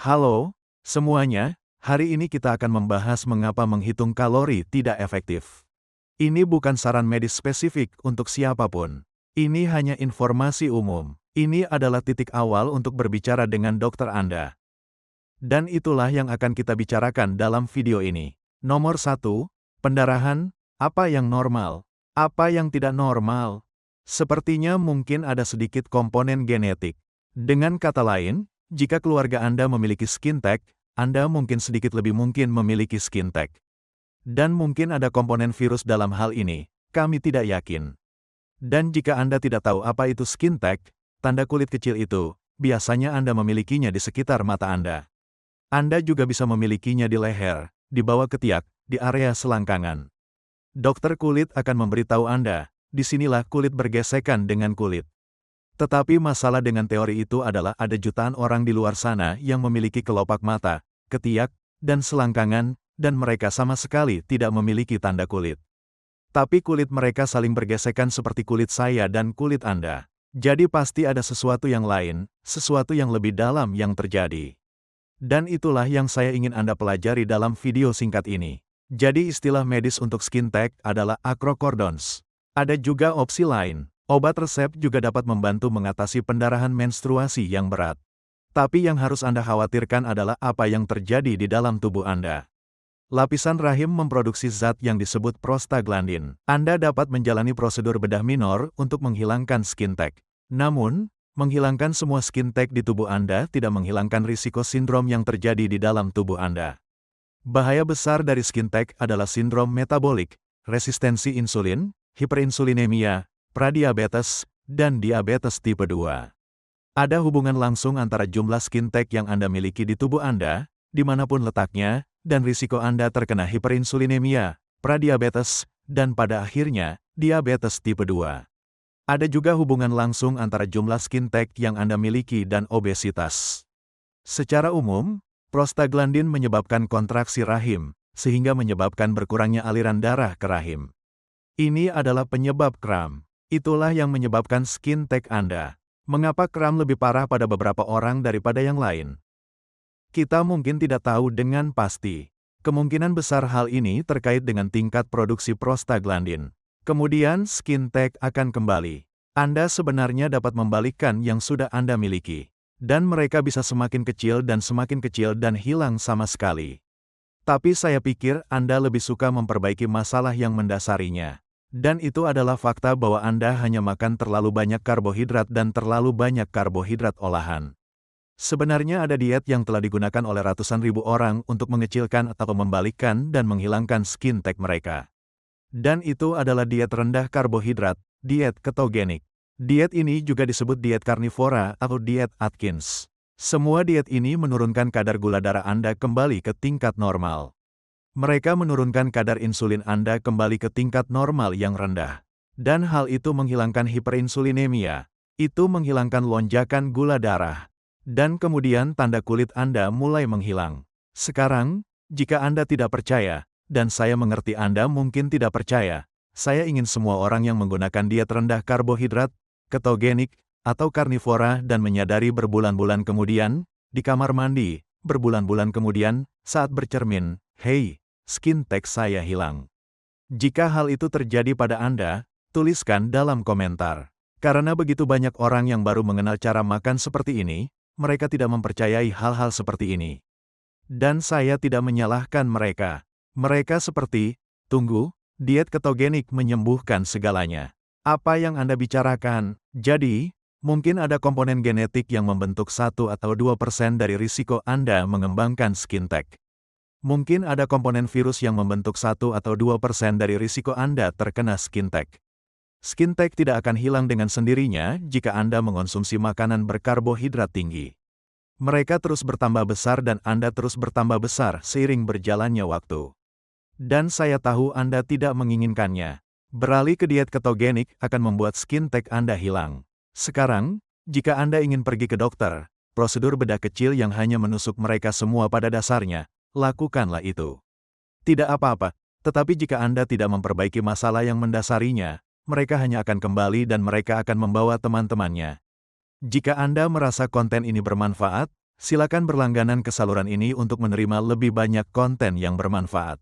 Halo, semuanya. Hari ini kita akan membahas mengapa menghitung kalori tidak efektif. Ini bukan saran medis spesifik untuk siapapun. Ini hanya informasi umum. Ini adalah titik awal untuk berbicara dengan dokter Anda. Dan itulah yang akan kita bicarakan dalam video ini. Nomor 1, pendarahan. Apa yang normal? Apa yang tidak normal? Sepertinya mungkin ada sedikit komponen genetik. Dengan kata lain, jika keluarga Anda memiliki skin tag, Anda mungkin sedikit lebih mungkin memiliki skin tag. Dan mungkin ada komponen virus dalam hal ini, kami tidak yakin. Dan jika Anda tidak tahu apa itu skin tag, tanda kulit kecil itu, biasanya Anda memilikinya di sekitar mata Anda. Anda juga bisa memilikinya di leher, di bawah ketiak, di area selangkangan. Dokter kulit akan memberitahu Anda, disinilah kulit bergesekan dengan kulit. Tetapi masalah dengan teori itu adalah ada jutaan orang di luar sana yang memiliki kelopak mata, ketiak, dan selangkangan, dan mereka sama sekali tidak memiliki tanda kulit. Tapi kulit mereka saling bergesekan seperti kulit saya dan kulit Anda. Jadi pasti ada sesuatu yang lain, sesuatu yang lebih dalam yang terjadi. Dan itulah yang saya ingin Anda pelajari dalam video singkat ini. Jadi istilah medis untuk skin tag adalah acrocordons. Ada juga opsi lain. Obat resep juga dapat membantu mengatasi pendarahan menstruasi yang berat. Tapi yang harus Anda khawatirkan adalah apa yang terjadi di dalam tubuh Anda. Lapisan rahim memproduksi zat yang disebut prostaglandin. Anda dapat menjalani prosedur bedah minor untuk menghilangkan skin tag. Namun, menghilangkan semua skin tag di tubuh Anda tidak menghilangkan risiko sindrom yang terjadi di dalam tubuh Anda. Bahaya besar dari skin tag adalah sindrom metabolik, resistensi insulin, hiperinsulinemia, pradiabetes, dan diabetes tipe 2. Ada hubungan langsung antara jumlah skin tag yang Anda miliki di tubuh Anda, dimanapun letaknya, dan risiko Anda terkena hiperinsulinemia, pradiabetes, dan pada akhirnya, diabetes tipe 2. Ada juga hubungan langsung antara jumlah skin tag yang Anda miliki dan obesitas. Secara umum, prostaglandin menyebabkan kontraksi rahim, sehingga menyebabkan berkurangnya aliran darah ke rahim. Ini adalah penyebab kram. Itulah yang menyebabkan skin tag Anda. Mengapa kram lebih parah pada beberapa orang daripada yang lain? Kita mungkin tidak tahu dengan pasti. Kemungkinan besar hal ini terkait dengan tingkat produksi prostaglandin. Kemudian skin tag akan kembali. Anda sebenarnya dapat membalikkan yang sudah Anda miliki. Dan mereka bisa semakin kecil dan hilang sama sekali. Tapi saya pikir Anda lebih suka memperbaiki masalah yang mendasarinya. Dan itu adalah fakta bahwa Anda hanya makan terlalu banyak karbohidrat dan terlalu banyak karbohidrat olahan. Sebenarnya ada diet yang telah digunakan oleh ratusan ribu orang untuk mengecilkan atau membalikkan dan menghilangkan skin tag mereka. Dan itu adalah diet rendah karbohidrat, diet ketogenik. Diet ini juga disebut diet karnivora atau diet Atkins. Semua diet ini menurunkan kadar gula darah Anda kembali ke tingkat normal. Mereka menurunkan kadar insulin Anda kembali ke tingkat normal yang rendah. Dan hal itu menghilangkan hiperinsulinemia. Itu menghilangkan lonjakan gula darah. Dan kemudian tanda kulit Anda mulai menghilang. Sekarang, jika Anda tidak percaya, dan saya mengerti Anda mungkin tidak percaya, saya ingin semua orang yang menggunakan diet rendah karbohidrat, ketogenik, atau karnivora dan menyadari berbulan-bulan kemudian, di kamar mandi, berbulan-bulan kemudian, saat bercermin, hey, skin tag saya hilang. Jika hal itu terjadi pada Anda, tuliskan dalam komentar. Karena begitu banyak orang yang baru mengenal cara makan seperti ini, mereka tidak mempercayai hal-hal seperti ini. Dan saya tidak menyalahkan mereka. Mereka seperti, tunggu, diet ketogenik menyembuhkan segalanya. Apa yang Anda bicarakan? Jadi, mungkin ada komponen genetik yang membentuk 1 atau 2% dari risiko Anda mengembangkan skin tag. Mungkin ada komponen virus yang membentuk 1 atau 2% dari risiko Anda terkena skin tag. Skin tag tidak akan hilang dengan sendirinya jika Anda mengonsumsi makanan berkarbohidrat tinggi. Mereka terus bertambah besar dan Anda terus bertambah besar seiring berjalannya waktu. Dan saya tahu Anda tidak menginginkannya. Beralih ke diet ketogenik akan membuat skin tag Anda hilang. Sekarang, jika Anda ingin pergi ke dokter, prosedur bedah kecil yang hanya menusuk mereka semua pada dasarnya, lakukanlah itu. Tidak apa-apa, tetapi jika Anda tidak memperbaiki masalah yang mendasarinya, mereka hanya akan kembali dan mereka akan membawa teman-temannya. Jika Anda merasa konten ini bermanfaat, Silakan berlangganan ke saluran ini untuk menerima lebih banyak konten yang bermanfaat.